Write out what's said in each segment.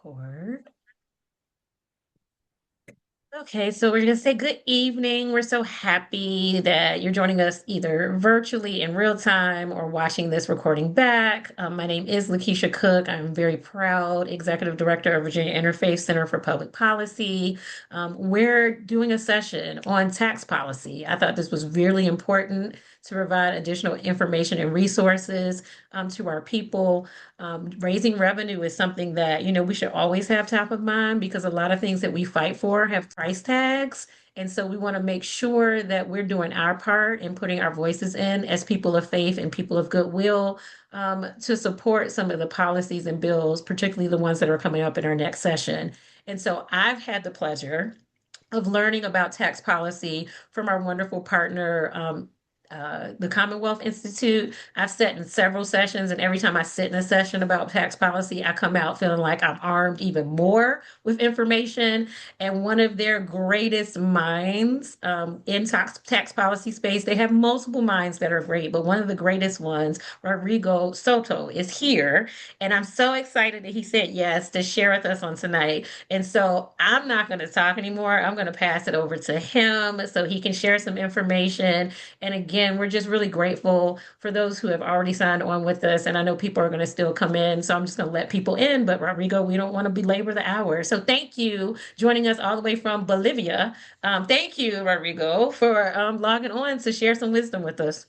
Record. Okay, so we're going to say good evening. We're so happy that you're joining us either virtually in real time or watching this recording back. My name is Lakeisha Cook. I'm very proud Executive Director of Virginia Interfaith Center for Public Policy. We're doing a session on tax policy. I thought this was really important to provide additional information and resources to our people. Raising revenue is something that, we should always have top of mind because a lot of things that we fight for have price tags. And so we want to make sure that we're doing our part and putting our voices in as people of faith and people of goodwill to support some of the policies and bills, particularly the ones that are coming up in our next session. And so I've had the pleasure of learning about tax policy from our wonderful partner, the Commonwealth Institute. I've sat in several sessions, and every time I sit in a session about tax policy, I come out feeling like I'm armed even more with information. And one of their greatest minds in tax policy space, they have multiple minds that are great, but one of the greatest ones, Rodrigo Soto, is here. And I'm so excited that he said yes to share with us on tonight. And so I'm not going to talk anymore. I'm going to pass it over to him so he can share some information. And again, we're just really grateful for those who have already signed on with us. And I know people are going to still come in. So I'm just going to let people in. But Rodrigo, we don't want to belabor the hour. So thank you joining us all the way from Bolivia. Thank you, Rodrigo, for logging on to share some wisdom with us.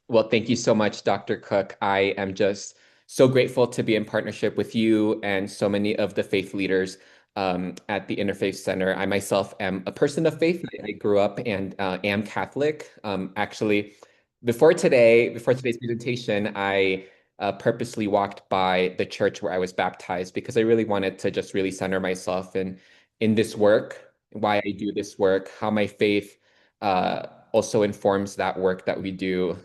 Well, thank you so much, Dr. Cook. I am just so grateful to be in partnership with you and so many of the faith leaders at the Interfaith Center. I myself am a person of faith. I grew up and am Catholic. Actually, before today's presentation, I purposely walked by the church where I was baptized because I really wanted to just really center myself in this work, why I do this work, how my faith also informs that work that we do.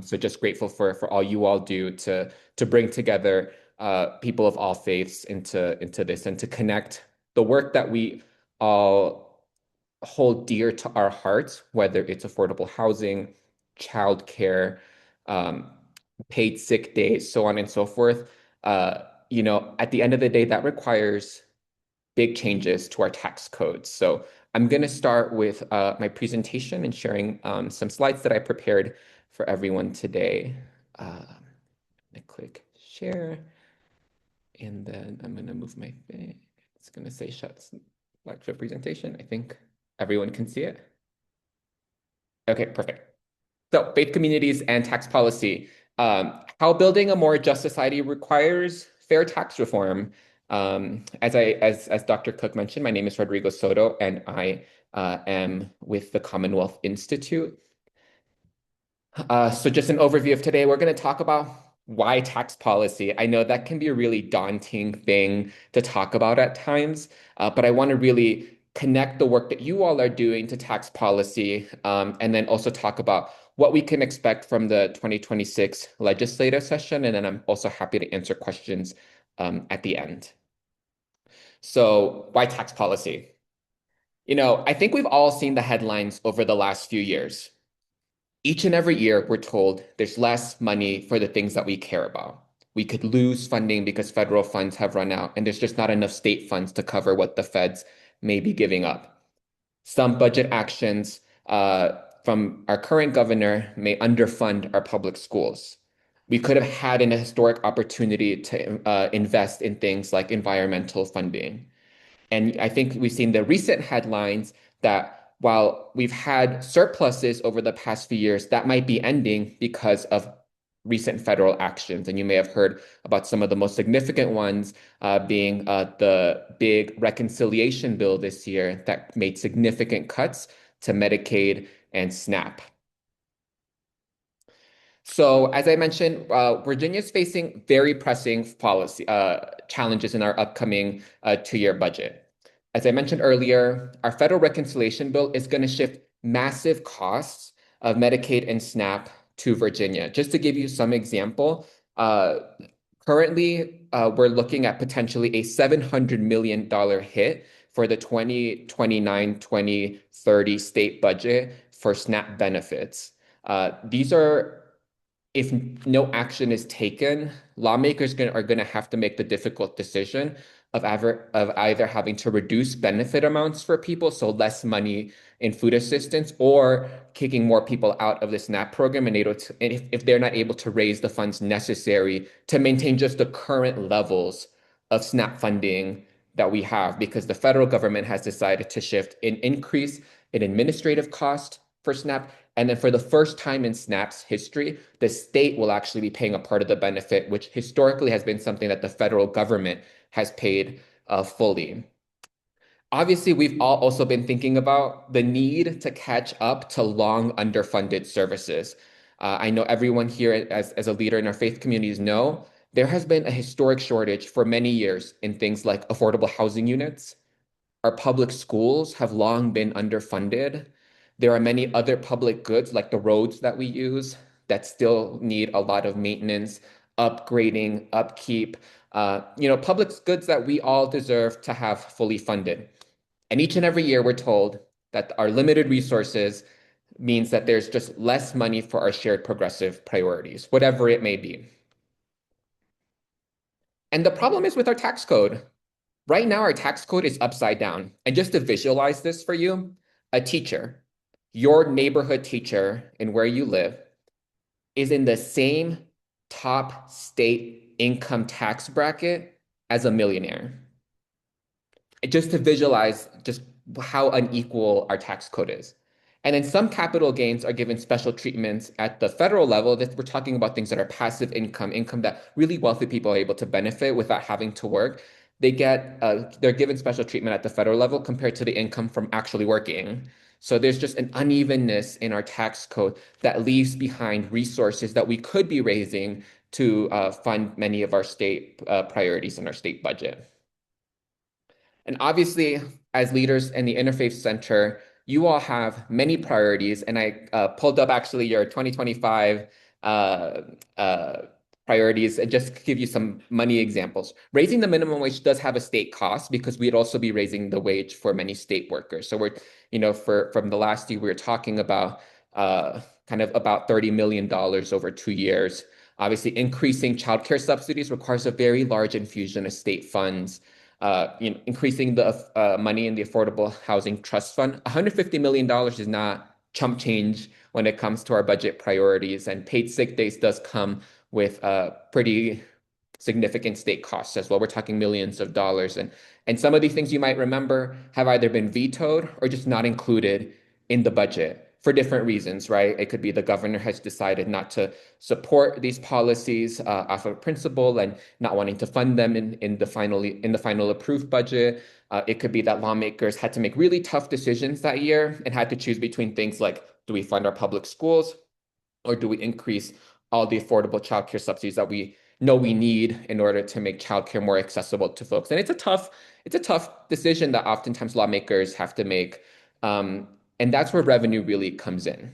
So just grateful for all you all do to bring together people of all faiths into this and to connect the work that we all hold dear to our hearts, whether it's affordable housing, childcare, um, paid sick days, so on and so forth. At the end of the day, that requires big changes to our tax codes. So I'm going to start with my presentation and sharing some slides that I prepared for everyone today. I click share, and then I'm going to move my thing. It's going to say shut lecture presentation. I think everyone can see it. Okay, perfect. So faith communities and tax policy. How building a more just society requires fair tax reform. As Dr. Cook mentioned, my name is Rodrigo Soto, and I am with the Commonwealth Institute. So just an overview of today, we're going to talk about why tax policy. I know that can be a really daunting thing to talk about at times, but I want to really connect the work that you all are doing to tax policy, and then also talk about what we can expect from the 2026 legislative session. And then I'm also happy to answer questions at the end. So why tax policy? I think we've all seen the headlines over the last few years. Each and every year, we're told there's less money for the things that we care about. We could lose funding because federal funds have run out, and there's just not enough state funds to cover what the feds may be giving up. Some budget actions from our current governor may underfund our public schools. We could have had an historic opportunity to invest in things like environmental funding. And I think we've seen the recent headlines that while we've had surpluses over the past few years, that might be ending because of recent federal actions. And you may have heard about some of the most significant ones being the big reconciliation bill this year that made significant cuts to Medicaid and SNAP. So as I mentioned, Virginia is facing very pressing policy challenges in our upcoming two-year budget. As I mentioned earlier, our federal reconciliation bill is going to shift massive costs of Medicaid and SNAP to Virginia. Just to give you some example, currently we're looking at potentially a $700 million hit for the 2029-2030 state budget for SNAP benefits. These are if no action is taken, lawmakers are going to have to make the difficult decision of either having to reduce benefit amounts for people, so less money in food assistance, or kicking more people out of the SNAP program and if they're not able to raise the funds necessary to maintain just the current levels of SNAP funding that we have, because the federal government has decided to shift an increase in administrative cost for SNAP. And then for the first time in SNAP's history, the state will actually be paying a part of the benefit, which historically has been something that the federal government has paid fully. Obviously, we've all also been thinking about the need to catch up to long underfunded services. I know everyone here, as a leader in our faith communities, know there has been a historic shortage for many years in things like affordable housing units. Our public schools have long been underfunded. There are many other public goods like the roads that we use that still need a lot of maintenance, upgrading, upkeep, public goods that we all deserve to have fully funded. And each and every year, we're told that our limited resources means that there's just less money for our shared progressive priorities, whatever it may be. And the problem is with our tax code. Right now, our tax code is upside down. And just to visualize this for you, a teacher, your neighborhood teacher in where you live, is in the same top state income tax bracket as a millionaire. Just to visualize just how unequal our tax code is. And then some capital gains are given special treatments at the federal level. That we're talking about things that are passive income, income that really wealthy people are able to benefit without having to work. They're given special treatment at the federal level compared to the income from actually working. So there's just an unevenness in our tax code that leaves behind resources that we could be raising to fund many of our state priorities in our state budget. And obviously, as leaders in the Interfaith Center, you all have many priorities. And I pulled up actually your 2025 uh, uh, priorities and just give you some money examples. Raising the minimum wage does have a state cost because we'd also be raising the wage for many state workers. So from the last year, we were talking about kind of about $30 million over 2 years. Obviously, increasing childcare subsidies requires a very large infusion of state funds. Increasing the money in the Affordable Housing Trust Fund. $150 million is not chump change when it comes to our budget priorities, and paid sick days does come with pretty significant state costs as well. We're talking millions of dollars, and some of these things you might remember have either been vetoed or just not included in the budget for different reasons, right? It could be the governor has decided not to support these policies off of principle and not wanting to fund them in the final approved budget. It could be that lawmakers had to make really tough decisions that year and had to choose between things like, do we fund our public schools, or do we increase all the affordable childcare subsidies that we know we need in order to make childcare more accessible to folks? And it's a tough decision that oftentimes lawmakers have to make. And that's where revenue really comes in.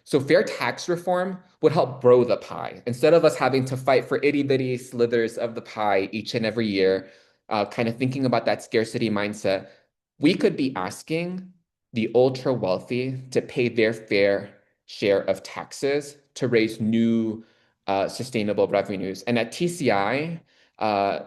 So fair tax reform would help grow the pie. Instead of us having to fight for itty bitty slithers of the pie each and every year, kind of thinking about that scarcity mindset, we could be asking the ultra wealthy to pay their fair share of taxes to raise new sustainable revenues. And at TCI,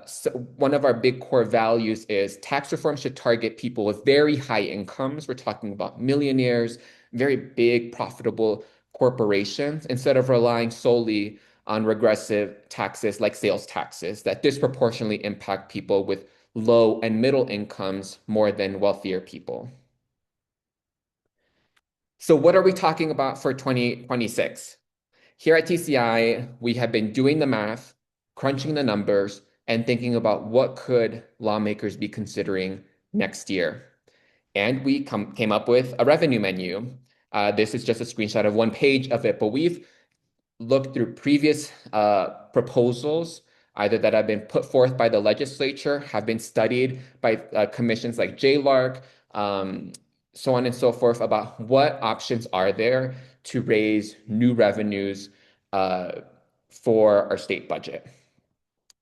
so one of our big core values is tax reform should target people with very high incomes. We're talking about millionaires, very big, profitable corporations, instead of relying solely on regressive taxes like sales taxes that disproportionately impact people with low and middle incomes more than wealthier people. So what are we talking about for 2026? Here at TCI, we have been doing the math, crunching the numbers, and thinking about what could lawmakers be considering next year. And we came up with a revenue menu. This is just a screenshot of one page of it, but we've looked through previous proposals, either that have been put forth by the legislature, have been studied by commissions like JLARC, so on and so forth, about what options are there to raise new revenues for our state budget.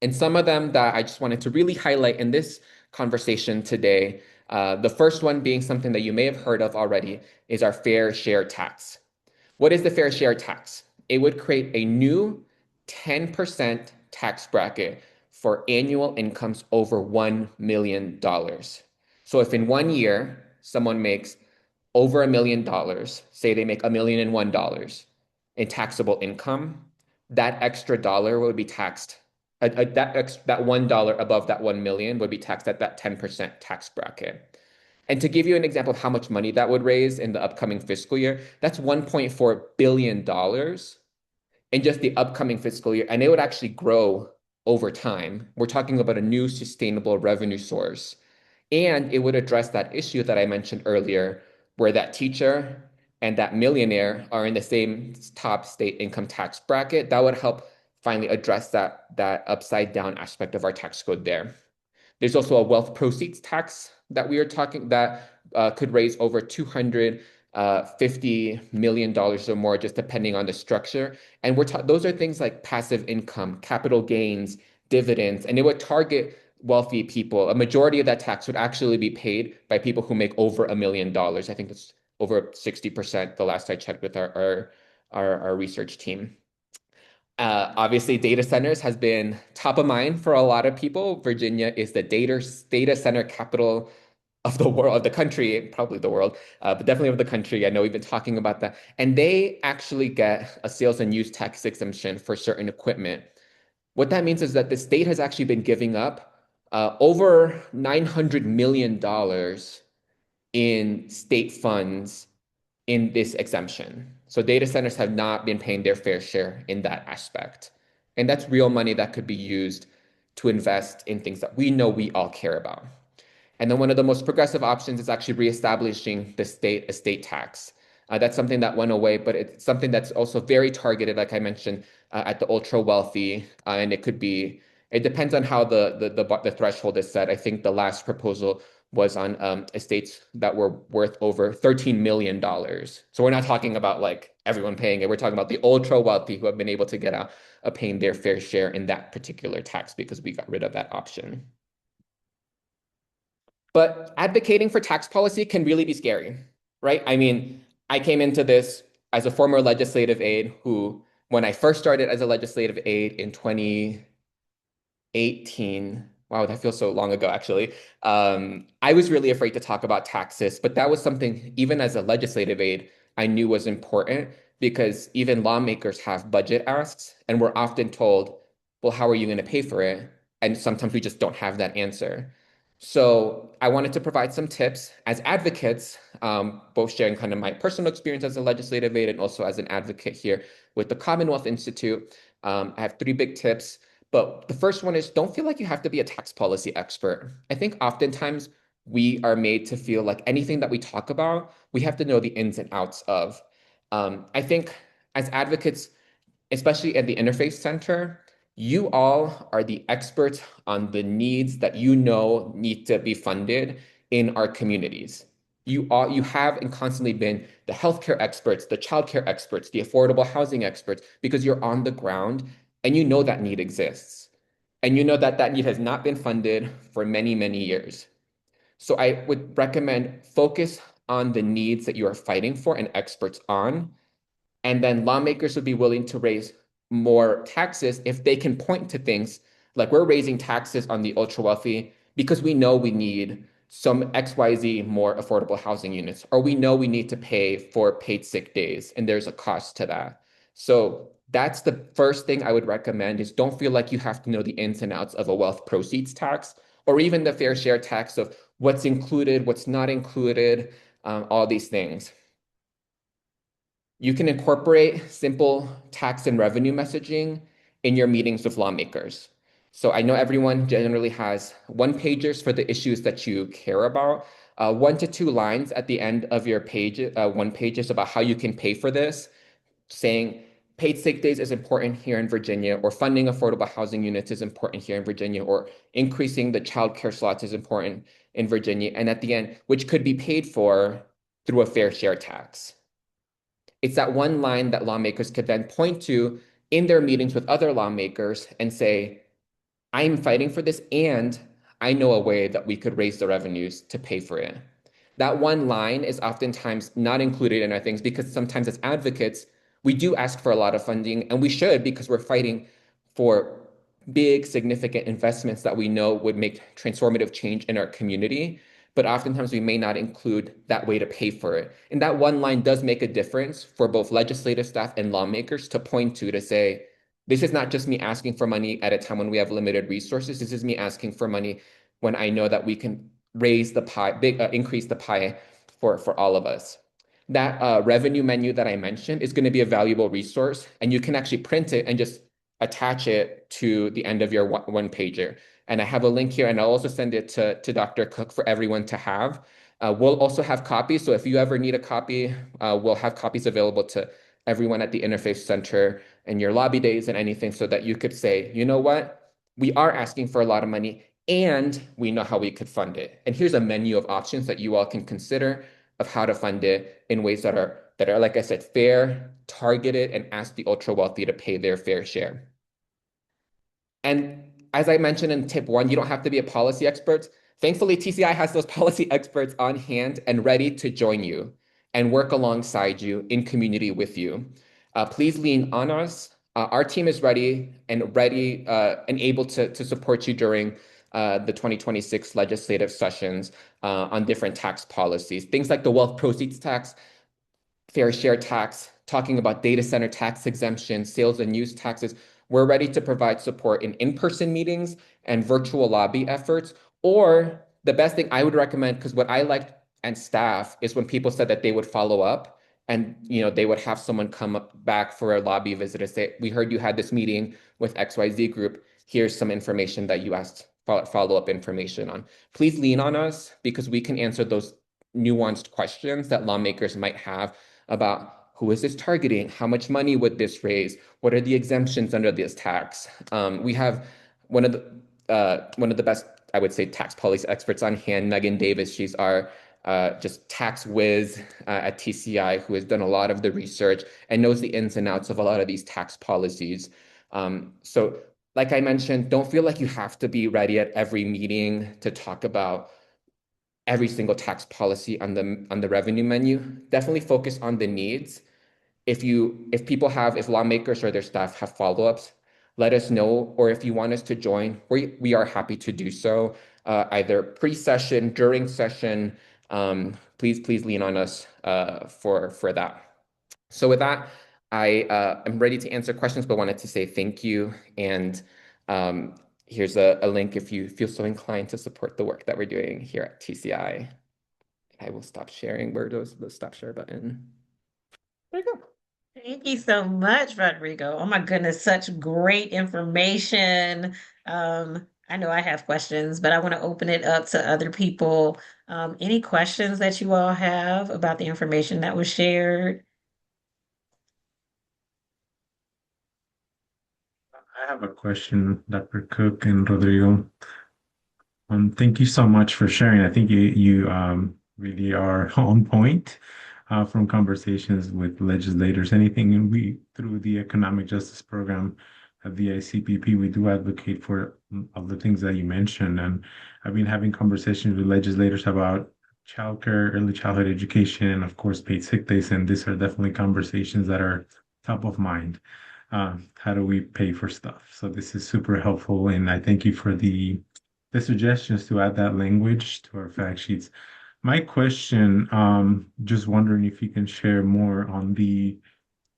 And some of them that I just wanted to really highlight in this conversation today, the first one being something that you may have heard of already, is our fair share tax. What is the fair share tax? it would create a new 10% tax bracket for annual incomes over $1 million. So if in 1 year someone makes over $1 million, say they make $1,001 in taxable income, that extra dollar would be taxed. That $1 above that 1 million would be taxed at that 10% tax bracket. And to give you an example of how much money that would raise in the upcoming fiscal year, that's $1.4 billion in just the upcoming fiscal year. And it would actually grow over time. We're talking about a new sustainable revenue source. And it would address that issue that I mentioned earlier, where that teacher and that millionaire are in the same top state income tax bracket. That would help finally address that upside down aspect of our tax code there. There's also a wealth proceeds tax that we are talking that could raise over $250 million or more, just depending on the structure. And those are things like passive income, capital gains, dividends, and it would target wealthy people. A majority of that tax would actually be paid by people who make over $1 million. I think that's over 60% the last I checked with our research team. Obviously, data centers has been top of mind for a lot of people. Virginia is the data center capital of the world, of the country, probably the world, but definitely of the country. I know we've been talking about that. And they actually get a sales and use tax exemption for certain equipment. What that means is that the state has actually been giving up over $900 million in state funds in this exemption. So data centers have not been paying their fair share in that aspect. And that's real money that could be used to invest in things that we know we all care about. And then one of the most progressive options is actually reestablishing the state estate tax. That's something that went away, but it's something that's also very targeted, like I mentioned, at the ultra wealthy. And it depends on how the threshold is set. I think the last proposal was on estates that were worth over $13 million. So we're not talking about like everyone paying it. We're talking about the ultra wealthy who have been able to get out of paying their fair share in that particular tax because we got rid of that option. But advocating for tax policy can really be scary, right? I mean, I came into this as a former legislative aide who, when I first started as a legislative aide in 2018, wow, that feels so long ago, actually. I was really afraid to talk about taxes, but that was something, even as a legislative aide, I knew was important because even lawmakers have budget asks, and we're often told, well, how are you going to pay for it? And sometimes we just don't have that answer. So I wanted to provide some tips as advocates, both sharing kind of my personal experience as a legislative aide and also as an advocate here with the Commonwealth Institute. I have 3 big tips. But the first one is don't feel like you have to be a tax policy expert. I think oftentimes we are made to feel like anything that we talk about, we have to know the ins and outs of. I think as advocates, especially at the Interfaith Center, you all are the experts on the needs that you know need to be funded in our communities. You have and constantly been the healthcare experts, the childcare experts, the affordable housing experts, because you're on the ground and you know that need exists. And you know that that need has not been funded for many, many years. So I would recommend focus on the needs that you are fighting for and experts on, and then lawmakers would be willing to raise more taxes if they can point to things like we're raising taxes on the ultra wealthy because we know we need some XYZ more affordable housing units, or we know we need to pay for paid sick days and there's a cost to that. So that's the first thing I would recommend is don't feel like you have to know the ins and outs of a wealth proceeds tax or even the fair share tax of what's included, what's not included, all these things. You can incorporate simple tax and revenue messaging in your meetings with lawmakers. So I know everyone generally has one-pagers for the issues that you care about. 1 to 2 lines at the end of your page, one page is about how you can pay for this, saying paid sick days is important here in Virginia, or funding affordable housing units is important here in Virginia, or increasing the child care slots is important in Virginia. And at the end, which could be paid for through a fair share tax. It's that one line that lawmakers could then point to in their meetings with other lawmakers and say, I'm fighting for this, and I know a way that we could raise the revenues to pay for it. That one line is oftentimes not included in our things because sometimes as advocates, We do ask for a lot of funding, and we should because we're fighting for big, significant investments that we know would make transformative change in our community. But oftentimes we may not include that way to pay for it. And that one line does make a difference for both legislative staff and lawmakers to point to say, this is not just me asking for money at a time when we have limited resources. This is me asking for money when I know that we can raise the pie, increase the pie for all of us. That revenue menu that I mentioned is going to be a valuable resource, and you can actually print it and just attach it to the end of your one pager. And I have a link here, and I'll also send it to Dr. Cook for everyone to have. We'll also have copies. So if you ever need a copy, we'll have copies available to everyone at the Interfaith Center and your lobby days and anything so that you could say, you know what? We are asking for a lot of money and we know how we could fund it. And here's a menu of options that you all can consider of how to fund it in ways that are, like I said, fair, targeted, and ask the ultra wealthy to pay their fair share. And as I mentioned in tip one, you don't have to be a policy expert. Thankfully, TCI has those policy experts on hand and ready to join you and work alongside you in community with you. Please lean on us. Our team is ready and able to support you during the 2026 legislative sessions on different tax policies. Things like the wealth proceeds tax, fair share tax, talking about data center tax exemption, sales and use taxes. We're ready to provide support in in-person meetings and virtual lobby efforts. Or the best thing I would recommend, because what I liked and staff is when people said that they would follow up and they would have someone come back for a lobby visit and say, we heard you had this meeting with XYZ group. Here's some information that you asked follow-up information on. Please lean on us because we can answer those nuanced questions that lawmakers might have about who is this targeting? How much money would this raise? What are the exemptions under this tax? We have one of the best, I would say, tax policy experts on hand, Megan Davis. She's our just tax whiz at TCI, who has done a lot of the research and knows the ins and outs of a lot of these tax policies. So, like I mentioned, don't feel like you have to be ready at every meeting to talk about every single tax policy on the revenue menu. Definitely focus on the needs. If lawmakers or their staff have follow-ups, let us know. Or if you want us to join, we are happy to do so, either pre-session, during session. Please lean on us for that. So with that, I am ready to answer questions, but wanted to say thank you. And here's a link if you feel so inclined to support the work that we're doing here at TCI. I will stop sharing. Where goes the stop share button? There you go. Thank you so much, Rodrigo. Oh my goodness, such great information. I know I have questions, but I want to open it up to other people. Any questions that you all have about the information that was shared? I have a question, Dr. Cook and Rodrigo. Thank you so much for sharing. I think you really are on point from conversations with legislators. Anything we through the Economic Justice Program at the ICPP, we do advocate for all the things that you mentioned. And I've been having conversations with legislators about childcare, early childhood education, and of course, paid sick days. And these are definitely conversations that are top of mind. How do we pay for stuff? So this is super helpful, and I thank you for the suggestions to add that language to our fact sheets. My question, just wondering if you can share more on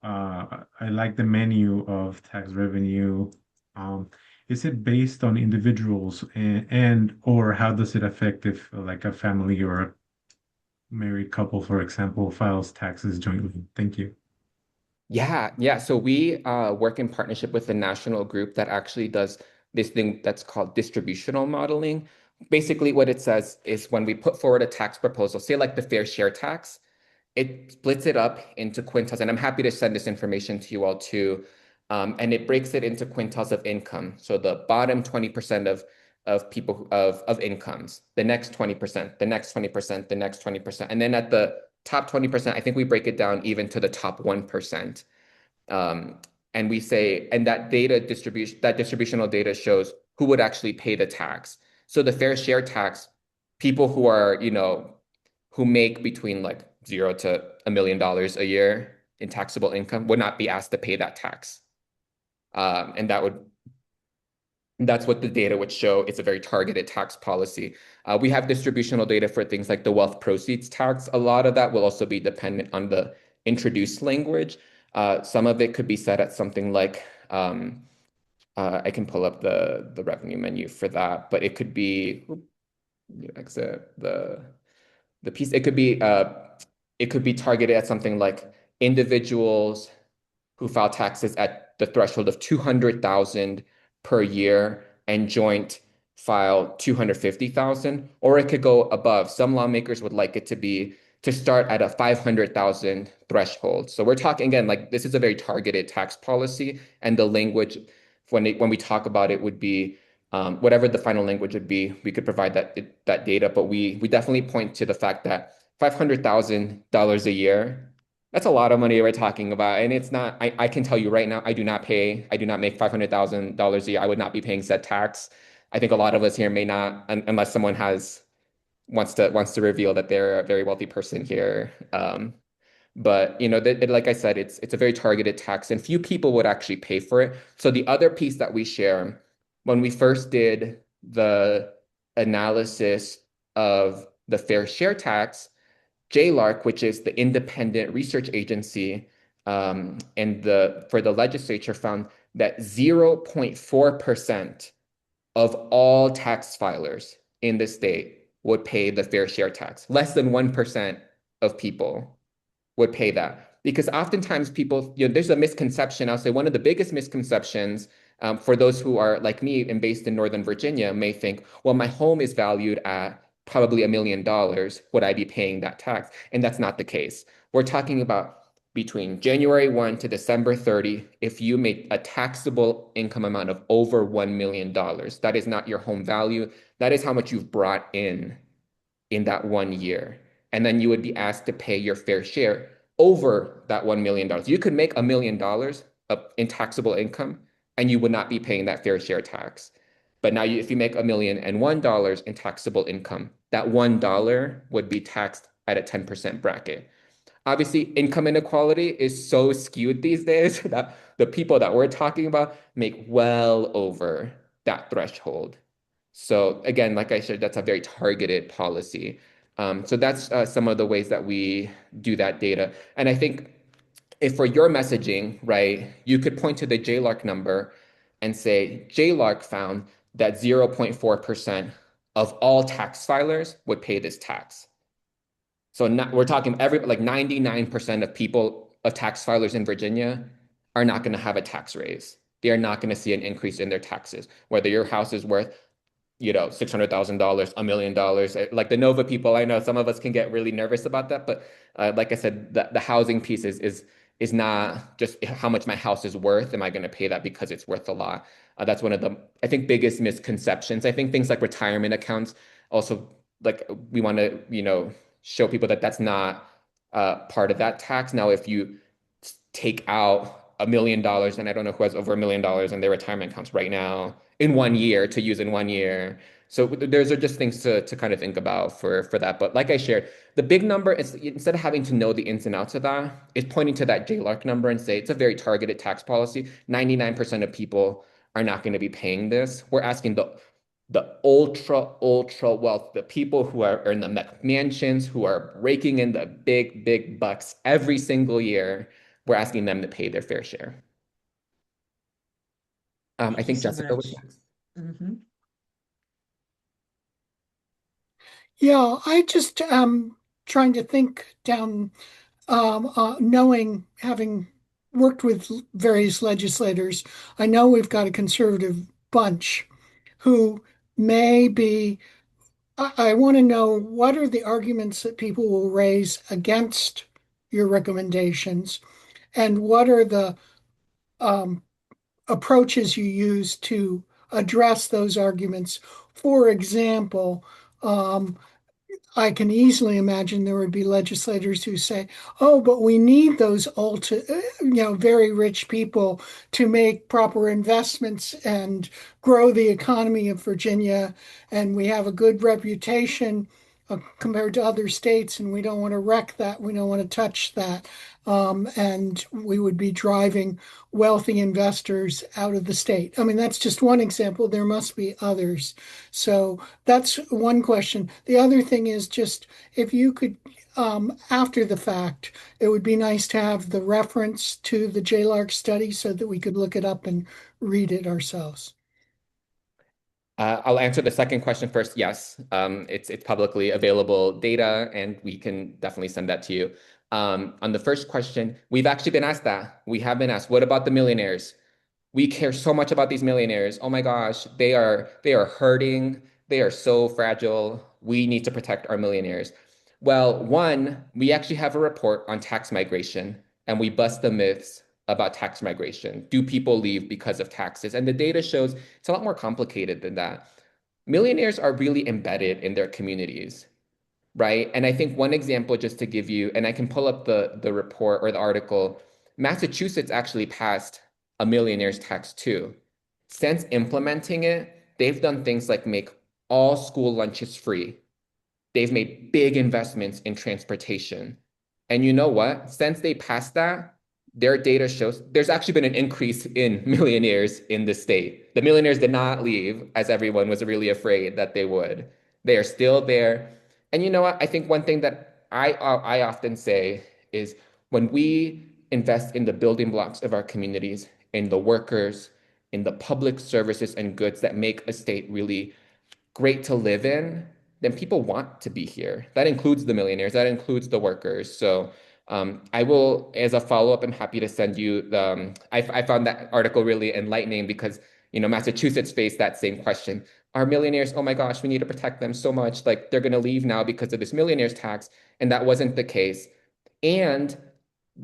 I like the menu of tax revenue. Um, is it based on individuals and or how does it affect if like a family or a married couple, for example, files taxes jointly? Thank you. Yeah. So we work in partnership with a national group that actually does this thing that's called distributional modeling. Basically, what it says is when we put forward a tax proposal, say like the fair share tax, it splits it up into quintiles, and I'm happy to send this information to you all too. And it breaks it into quintiles of income. So the bottom 20% of people of incomes, the next 20%, the next 20%, the next 20%, and then at the top 20%, I think we break it down even to the top 1%. Um, and we say, and that distributional data shows who would actually pay the tax. So the fair share tax, people who are, who make between like $0 to $1 million a year in taxable income would not be asked to pay that tax. And that's what the data would show. It's a very targeted tax policy. We have distributional data for things like the wealth proceeds tax. A lot of that will also be dependent on the introduced language. Some of it could be set at something like, I can pull up the revenue menu for that, but it could be, exit the piece. It could be targeted at something like individuals who file taxes at the threshold of 200,000 per year and joint file 250,000, or it could go above. Some lawmakers would like it to start at a 500,000 threshold. So we're talking again, like this is a very targeted tax policy, and the language when we talk about it would be whatever the final language would be. We could provide that data, but we definitely point to the fact that $500,000 a year, that's a lot of money we're talking about. And it's not, I can tell you right now, I do not make $500,000 a year. I would not be paying said tax. I think a lot of us here may not, unless someone wants to reveal that they're a very wealthy person here. But like I said, it's a very targeted tax, and few people would actually pay for it. So the other piece that we share, when we first did the analysis of the fair share tax, JLARC, which is the independent research agency, and for the legislature found that 0.4% of all tax filers in the state would pay the fair share tax. Less than 1% of people would pay that. Because oftentimes people, there's a misconception. I'll say one of the biggest misconceptions for those who are like me and based in Northern Virginia may think, well, my home is valued at probably $1 million. Would I be paying that tax? And that's not the case. We're talking about between January 1 to December 30, if you make a taxable income amount of over $1 million, that is not your home value. That is how much you've brought in that 1 year. And then you would be asked to pay your fair share over that $1 million. You could make $1 million in taxable income and you would not be paying that fair share tax. But now if you make $1,001 in taxable income, that $1 would be taxed at a 10% bracket. Obviously, income inequality is so skewed these days that the people that we're talking about make well over that threshold. So again, like I said, that's a very targeted policy. So that's some of the ways that we do that data. And I think if for your messaging, right, you could point to the JLARC number and say, JLARC found that 0.4% of all tax filers would pay this tax. So we're talking like 99% of people, of tax filers in Virginia are not going to have a tax raise. They are not going to see an increase in their taxes, whether your house is worth $600,000, $1 million. Like the Nova people, I know some of us can get really nervous about that, but like I said, the housing piece is not just how much my house is worth. Am I going to pay that because it's worth a lot? That's one of the, I think, biggest misconceptions. I think things like retirement accounts also, like we want to, show people that that's not part of that tax. Now, if you take out $1 million, and I don't know who has over $1 million in their retirement accounts right now in 1 year to use in 1 year. So those are just things to kind of think about for that. But like I shared, the big number is instead of having to know the ins and outs of that, it's pointing to that JLARC number and say it's a very targeted tax policy. 99% of people are not going to be paying this. We're asking the ultra wealth, the people who are in the mansions, who are raking in the big bucks every single year. We're asking them to pay their fair share. I Thank you think so Jessica was much. next. Mhm. Yeah, I just trying to think down, knowing, having worked with various legislators, I know we've got a conservative bunch who may be, I want to know what are the arguments that people will raise against your recommendations, and what are the um, approaches you use to address those arguments. For example, I can easily imagine there would be legislators who say, "Oh, but we need those very rich people to make proper investments and grow the economy of Virginia, and we have a good reputation compared to other states, and we don't want to wreck that. We don't want to touch that. And we would be driving wealthy investors out of the state. I mean, that's just one example. There must be others. So that's one question. The other thing is just if you could, after the fact, it would be nice to have the reference to the JLARC study so that we could look it up and read it ourselves. I'll answer the second question first. Yes, it's publicly available data, and we can definitely send that to you. On the first question, we've actually been asked that. We have been asked, what about the millionaires? We care so much about these millionaires. Oh my gosh, they are hurting. They are so fragile. We need to protect our millionaires. Well, one, we actually have a report on tax migration, and we bust the myths about tax migration. Do people leave because of taxes? And the data shows it's a lot more complicated than that. Millionaires are really embedded in their communities, right? And I think one example, just to give you, and I can pull up the report or the article, Massachusetts actually passed a millionaire's tax too. Since implementing it, they've done things like make all school lunches free. They've made big investments in transportation. And you know what? Since they passed that, their data shows there's actually been an increase in millionaires in the state. The millionaires did not leave, as everyone was really afraid that they would. They are still there. And you know what? I think one thing that I often say is when we invest in the building blocks of our communities, in the workers, in the public services and goods that make a state really great to live in, then people want to be here. That includes the millionaires, that includes the workers. So I will, as a follow-up, I'm happy to send you the, I found that article really enlightening because, Massachusetts faced that same question. Are millionaires, oh my gosh, we need to protect them so much. Like they're going to leave now because of this millionaires tax. And that wasn't the case. And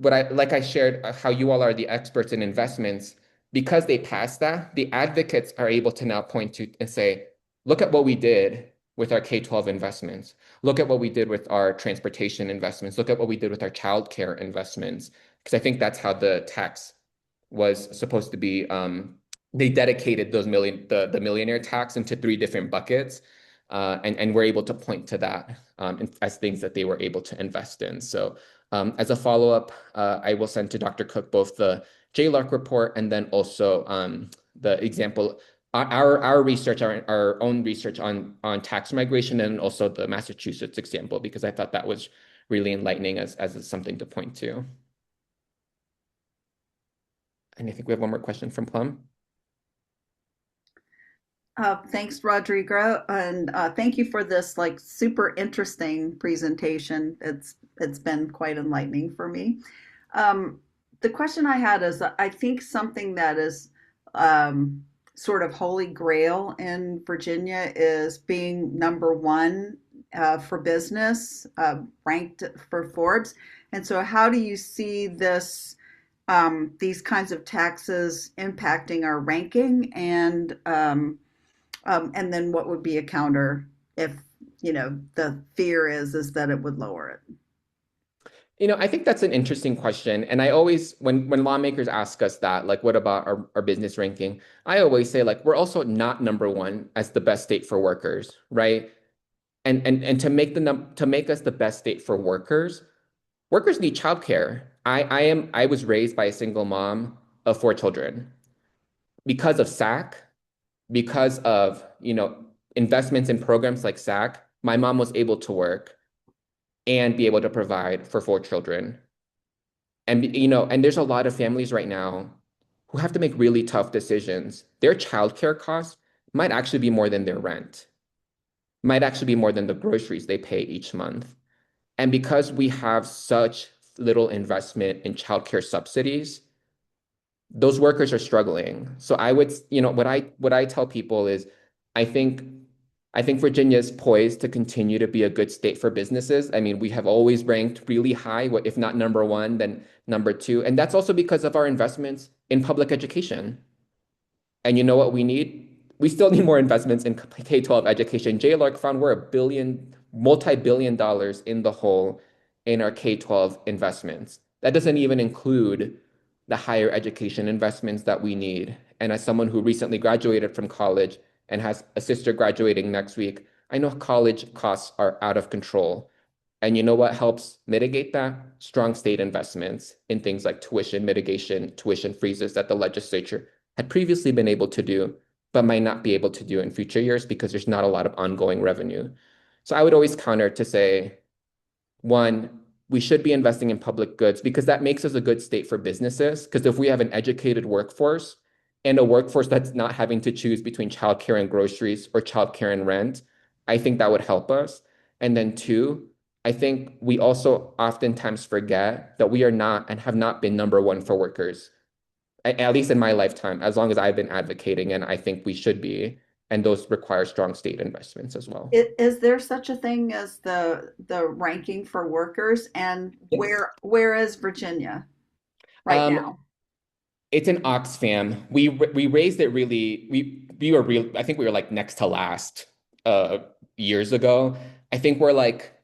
like I shared, how you all are the experts in investments, because they passed that, the advocates are able to now point to and say, look at what we did with our K-12 investments. Look at what we did with our transportation investments. Look at what we did with our childcare investments. Because I think that's how the tax was supposed to be. They dedicated the millionaire tax into three different buckets. And we're able to point to that as things that they were able to invest in. So as a follow-up, I will send to Dr. Cook both the JLARC report and then also the example, our research, our own research on tax migration, and also the Massachusetts example, because I thought that was really enlightening as something to point to. And I think we have one more question from Plum. Thanks, Rodrigo, and thank you for this like super interesting presentation. It's been quite enlightening for me. The question I had is, I think something that is sort of holy grail in Virginia is being number one for business, ranked for Forbes. And so, how do you see this? These kinds of taxes impacting our ranking, and then what would be a counter if, the fear is that it would lower it? I think that's an interesting question. And I always, when lawmakers ask us that, like, what about our business ranking? I always say, like, we're also not number one as the best state for workers, right? And to make us the best state for workers need childcare. I was raised by a single mom of 4 children. Because of SAC, because of, investments in programs like SAC, my mom was able to work and be able to provide for 4 children. And, and there's a lot of families right now who have to make really tough decisions. Their childcare costs might actually be more than their rent, might actually be more than the groceries they pay each month. And because we have such little investment in childcare subsidies, those workers are struggling. So I would, what I tell people is, I think Virginia is poised to continue to be a good state for businesses. I mean, we have always ranked really high, if not number one, then number two. And that's also because of our investments in public education. And you know what we need? We still need more investments in K-12 education. JLARC found we're multi-billion dollars in the hole in our K-12 investments. That doesn't even include the higher education investments that we need. And as someone who recently graduated from college and has a sister graduating next week, I know college costs are out of control. And you know what helps mitigate that? Strong state investments in things like tuition mitigation, tuition freezes that the legislature had previously been able to do, but might not be able to do in future years because there's not a lot of ongoing revenue. So I would always counter to say, one, we should be investing in public goods because that makes us a good state for businesses. Because if we have an educated workforce and a workforce that's not having to choose between childcare and groceries or childcare and rent, I think that would help us. And then two, I think we also oftentimes forget that we are not and have not been number one for workers, at least in my lifetime, as long as I've been advocating, and I think we should be. And those require strong state investments as well. Is there such a thing as the ranking for workers, and Yes. where is Virginia right Um, now? It's an Oxfam. We raised it really. We were real. I think we were like next to last years ago. I think we're like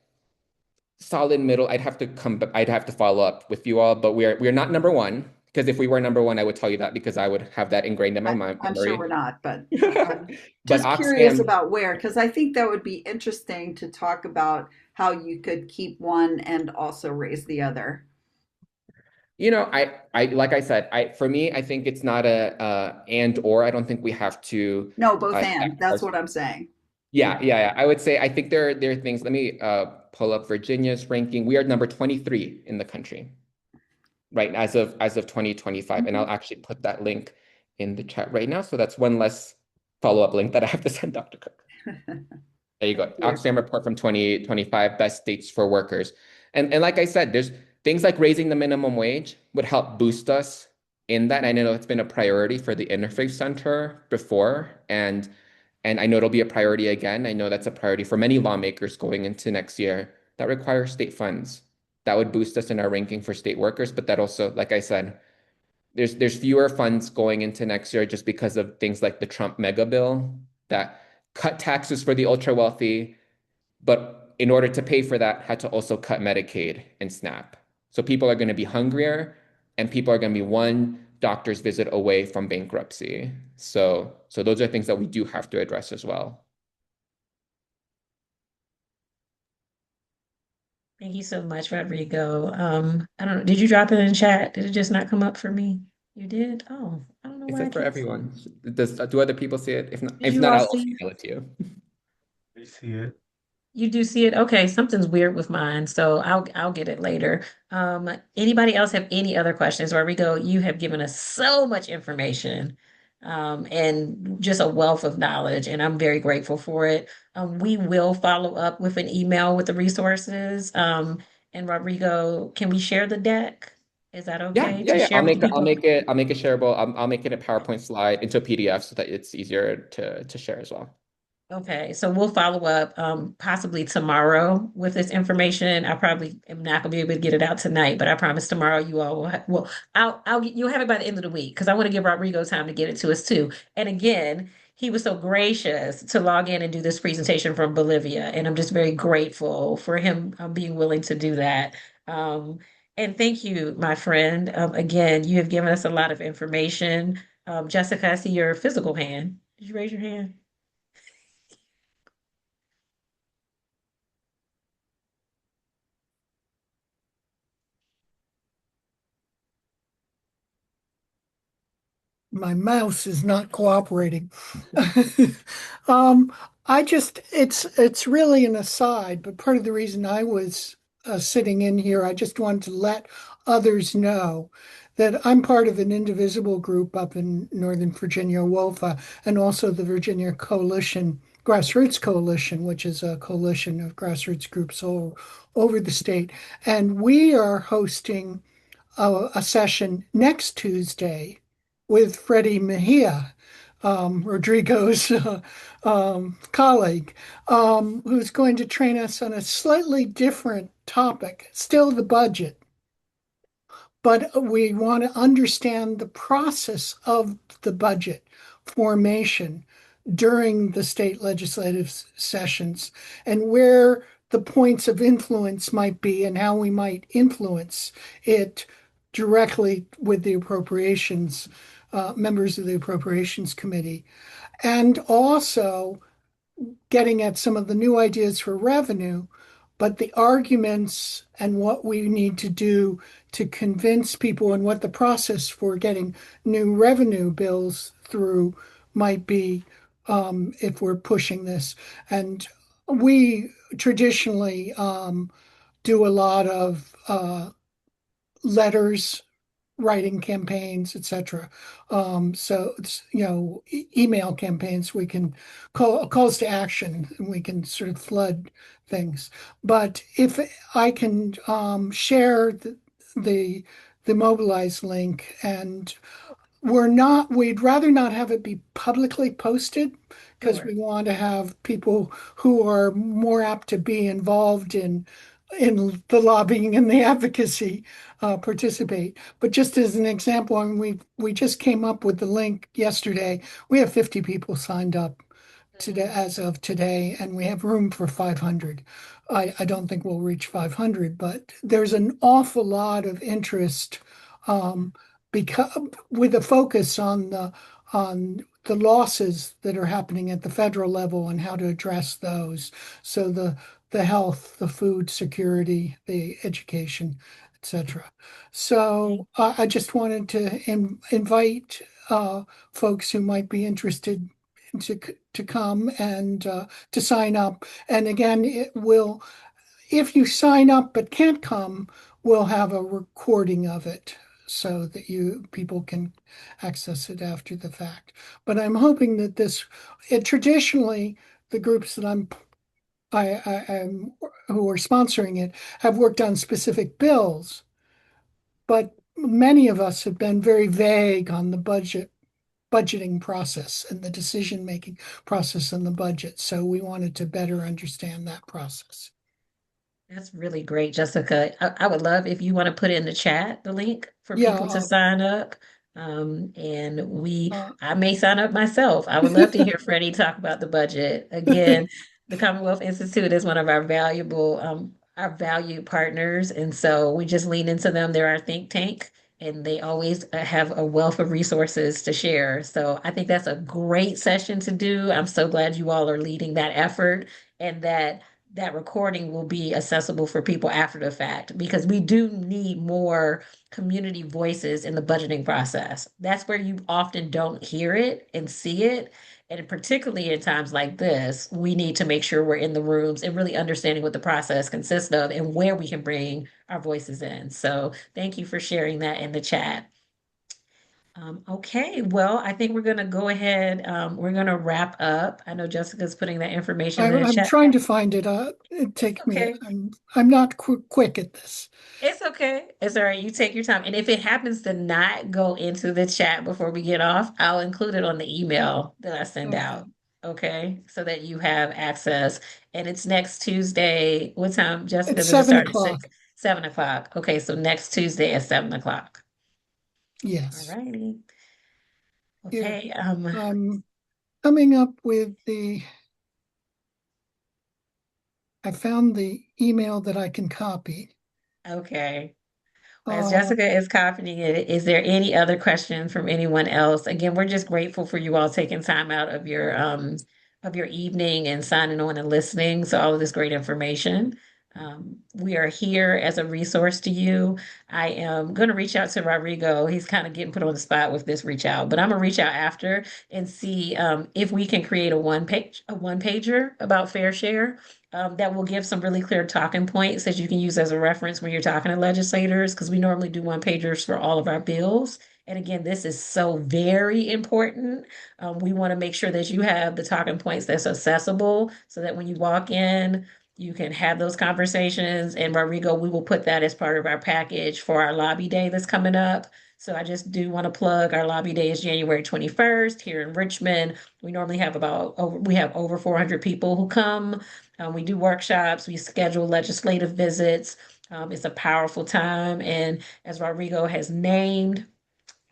solid middle. I'd have to follow up with you all, but we're not number one because if we were number one, I would tell you that because I would have that ingrained in my I'm sure we're memory. not, but But just curious Oxfam, about where, because I think that would be interesting to talk about how you could keep one and also raise the other. I like I said, for me, I think it's not a and or. I don't think we have to. No, both and. That's Sacrifice. what I'm saying. Yeah. I would say I think there are things. Let me pull up Virginia's ranking. We are number 23 in the country, right? As of 2025. And Mhm. I'll actually put that link in the chat right now. So that's one less follow-up link that I have to send Dr. Cook. There you go. Thank you. Oxfam report from 2025, best states for workers. And like I said, there's things like raising the minimum wage would help boost us in that. I know it's been a priority for the Interfaith Center before, and I know it'll be a priority again. I know that's a priority for many lawmakers going into next year that require state funds. That would boost us in our ranking for state workers, but that also, like I said, there's fewer funds going into next year just because of things like the Trump mega bill that cut taxes for the ultra wealthy, but in order to pay for that, had to also cut Medicaid and SNAP. So people are going to be hungrier, and people are going to be one doctor's visit away from bankruptcy. So those are things that we do have to address as well. Thank you so much, Rodrigo. I don't know. Did you drop it in chat? Did it just not come up for me? You did? Oh, I don't know Is why I it for can't see. everyone? Do other people see it? Did If you not, all I'll also see it? email it to you. I see it. You do see it? Okay, something's weird with mine, so I'll get it later. Anybody else have any other questions? Rodrigo, you have given us so much information, and just a wealth of knowledge, and I'm very grateful for it. We will follow up with an email with the resources. And Rodrigo, can we share the deck? Is that okay to Yeah. share with the people? I'll make it shareable. I'll make it a PowerPoint slide into a PDF so that it's easier to share as well. Okay, so we'll follow up possibly tomorrow with this information. I probably am not gonna be able to get it out tonight, but I promise tomorrow you all will well, you'll have it by the end of the week because I want to give Rodrigo time to get it to us too. And again, he was so gracious to log in and do this presentation from Bolivia, and I'm just very grateful for him being willing to do that. Um, and thank you, my friend. Again, you have given us a lot of information. Jessica, I see your physical hand. Did you raise your hand? My mouse is not cooperating. Um, it's really an aside, but part of the reason I was sitting in here, I just wanted to let others know that I'm part of an indivisible group up in Northern Virginia, WOFA, and also the Virginia Coalition, Grassroots Coalition, which is a coalition of grassroots groups all over the state. And we are hosting a session next Tuesday with Freddie Mejia, Rodrigo's colleague, who's going to train us on a slightly different topic, still the budget, but we want to understand the process of the budget formation during the state legislative sessions and where the points of influence might be and how we might influence it directly with the appropriations members of the appropriations committee. And also getting at some of the new ideas for revenue, but the arguments and what we need to do to convince people and what the process for getting new revenue bills through might be if we're pushing this. And we traditionally do a lot of letters writing campaigns, etc. So it's, email campaigns, we can calls to action, and we can sort of flood things. But if I can share the the Mobilize link, and we'd rather not have it be publicly posted because we Sure. want to have people who are more apt to be involved in the lobbying and the advocacy participate. But just as an example, and we just came up with the link yesterday. We have 50 people signed up today Mhm. as of today, and we have room for 500. I don't think we'll reach 500, but there's an awful lot of interest um, because with a focus on the losses that are happening at the federal level and how to address those. So the health, the food security, the education, etc. So I just wanted to invite folks who might be interested to to come and to sign up. And again, it will, if you sign up but can't come, we'll have a recording of it so that you people can access it after the fact. But I'm hoping that traditionally the groups that I'm who are sponsoring it have worked on specific bills, but many of us have been very vague on the budgeting process and the decision-making process in the budget. So we wanted to better understand that process. That's really great, Jessica. I would love if you want to put in the chat the link for Yeah, people to sign up. uh, I may sign up myself. I would love to hear Freddie talk about the budget. Again, the Commonwealth Institute is one of our valued partners. And so we just lean into them. They're our think tank, and they always have a wealth of resources to share. So I think that's a great session to do. I'm so glad you all are leading that effort, and that recording will be accessible for people after the fact, because we do need more community voices in the budgeting process. That's where you often don't hear it and see it. And particularly in times like this, we need to make sure we're in the rooms and really understanding what the process consists of and where we can bring our voices in. So thank you for sharing that in the chat. Okay, well, I think we're going to go ahead. We're going to wrap up. I know Jessica's putting that information in the I'm chat. trying to find it. It It's take me. okay. I'm not quick at this. It's okay. It's all right. You take your time. And if it happens to not go into the chat before we get off, I'll include it on the email that I send Okay, out. Okay. So that you have access. And it's next Tuesday. What time, Jessica? it's Does it seven start at six? o'clock. 7 o'clock. Okay. So next Tuesday at 7 o'clock. All Yes. righty. Here, Okay. I'm coming up with the. I found the email that I can copy. Okay. As Uh, Jessica is copying it, is there any other questions from anyone else? Again, we're just grateful for you all taking time out of your evening and signing on and listening to all of this great information. We are here as a resource to you. I am going to reach out to Rodrigo. He's kind of getting put on the spot with this reach out, but I'm gonna reach out after and see if we can create a one pager about fair share that will give some really clear talking points that you can use as a reference when you're talking to legislators, because we normally do one pagers for all of our bills. And again, this is so very important. We want to make sure that you have the talking points that's accessible so that when you walk in, you can have those conversations. And Rodrigo, we will put that as part of our package for our lobby day that's coming up. So I just do want to plug our lobby day is January 21st here in Richmond. We normally have we have over 400 people who come. We do workshops, we schedule legislative visits. It's a powerful time. And as Rodrigo has named,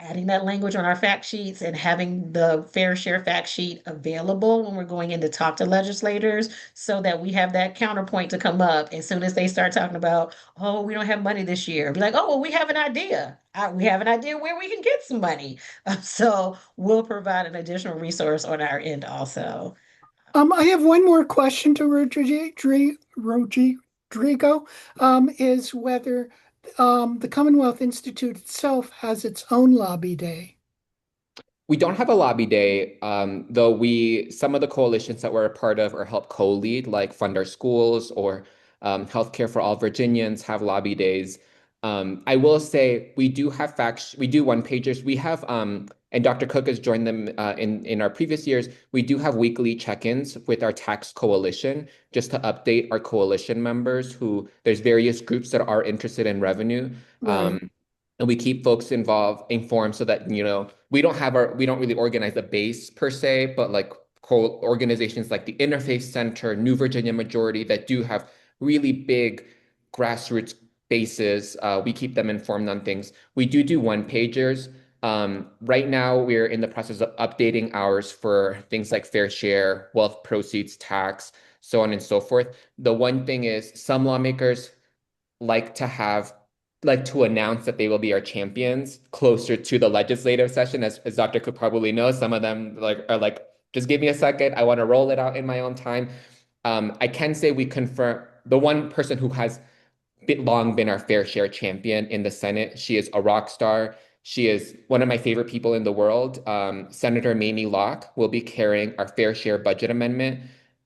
adding that language on our fact sheets and having the fair share fact sheet available when we're going in to talk to legislators so that we have that counterpoint to come up as soon as they start talking about, oh, we don't have money this year. Be like, oh, well, we have an idea. We have an idea where we can get some money. So we'll provide an additional resource on our end also. I have one more question to Rodrigo, is whether the Commonwealth Institute itself has its own lobby day. We don't have a lobby day, though some of the coalitions that we're a part of or help co-lead, like Fund Our Schools or Healthcare for All Virginians, have lobby days. I will say we do have facts, we do one pagers. We have, and Dr. Cook has joined them in our previous years. We do have weekly check-ins with our tax coalition just to update our coalition members who there's various groups that are interested in revenue. Right, And we keep folks informed so that, we don't really organize a base per se, but like organizations like the Interfaith Center, New Virginia Majority that do have really big grassroots bases. We keep them informed on things. We do one pagers. Right now, we're in the process of updating ours for things like fair share, wealth proceeds tax, so on and so forth. The one thing is some lawmakers like to have to announce that they will be our champions closer to the legislative session. As Dr. Cook probably knows, some of them are like, just give me a second. I want to roll it out in my own time. I can say we confirm the one person who has long been our fair share champion in the Senate. She is a rock star. She is one of my favorite people in the world. Senator Mamie Locke will be carrying our fair share budget amendment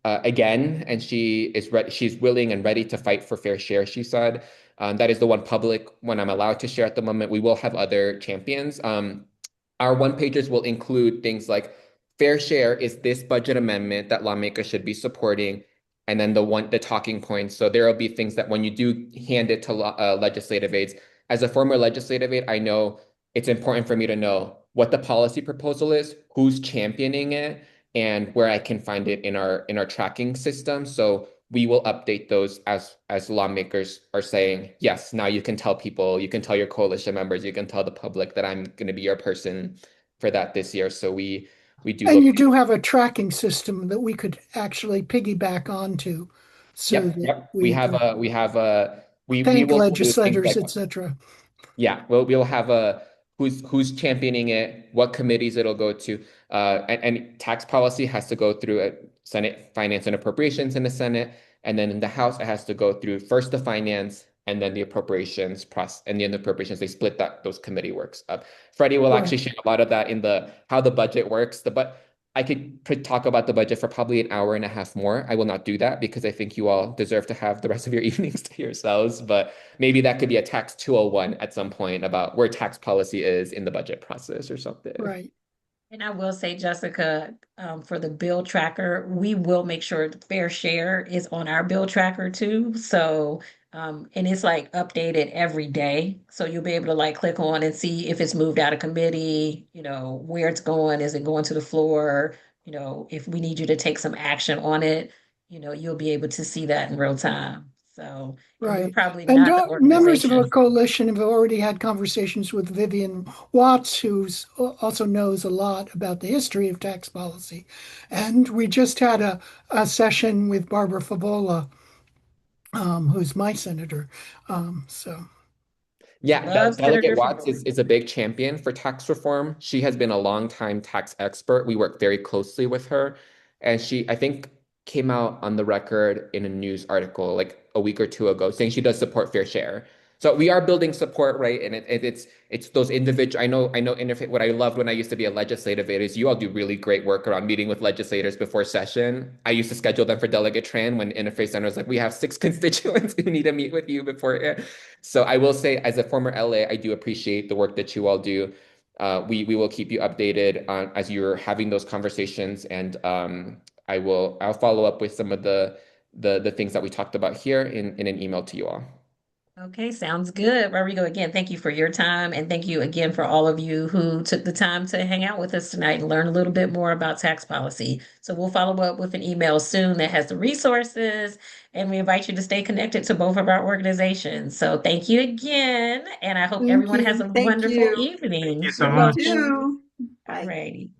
again, and she's willing and ready to fight for fair share, she said. That is the one public one I'm allowed to share at the moment. We will have other champions. Our one pagers will include things like fair share is this budget amendment that lawmakers should be supporting, and then the talking points. So there will be things that when you do hand it to legislative aides, as a former legislative aide, I know it's important for me to know what the policy proposal is, who's championing it, and where I can find it in our tracking system. So we will update those as lawmakers are saying, yes, now you can tell people, you can tell your coalition members, you can tell the public that I'm going to be your person for that this year. So we do and look. you do have a tracking system that we could actually piggyback onto, so Yep, that yep. we can We thank will do things legislators, like, etc. yeah, we'll have a who's championing it, what committees it'll go to, and tax policy has to go through a Senate Finance and Appropriations in the Senate, and then in the House it has to go through first the finance and then the appropriations process, and then the appropriations they split those committee works up. Freddie will Right. actually share a lot of that in the how the budget works. I could talk about the budget for probably an hour and a half more. I will not do that because I think you all deserve to have the rest of your evenings to yourselves. But maybe that could be a tax 201 at some point about where tax policy is in the budget process or something. Right. And I will say, Jessica, for the bill tracker, we will make sure the fair share is on our bill tracker too. So, and it's like updated every day. So you'll be able to like click on and see if it's moved out of committee, where it's going. Is it going to the floor? If we need you to take some action on it, you'll be able to see that in real time. So, and we're Right. probably And not the members of our organization. coalition have already had conversations with Vivian Watts, who also knows a lot about the history of tax policy. And we just had a session with Barbara Favola, who's my senator. So, Yeah, Love Delegate Senator Watts Favola. is a big champion for tax reform. She has been a longtime tax expert. We work very closely with her. And she, I think, came out on the record in a news article like a week or two ago saying she does support fair share. So we are building support, right? And it's those individual. I know. Interfaith. What I loved when I used to be a legislative aide is you all do really great work around meeting with legislators before session. I used to schedule them for Delegate Tran when Interfaith Center was like, we have 6 constituents who need to meet with you before. So I will say, as a former LA, I do appreciate the work that you all do. We will keep you updated on as you're having those conversations, and I'll follow up with some of the things that we talked about here in an email to you all. Okay, sounds good. Rodrigo, again, thank you for your time. And thank you again for all of you who took the time to hang out with us tonight and learn a little bit more about tax policy. So we'll follow up with an email soon that has the resources, and we invite you to stay connected to both of our organizations. So thank you again, and I hope thank everyone has you. a Thank wonderful you. Thank you evening. so You're You much. welcome. too. All Bye. righty.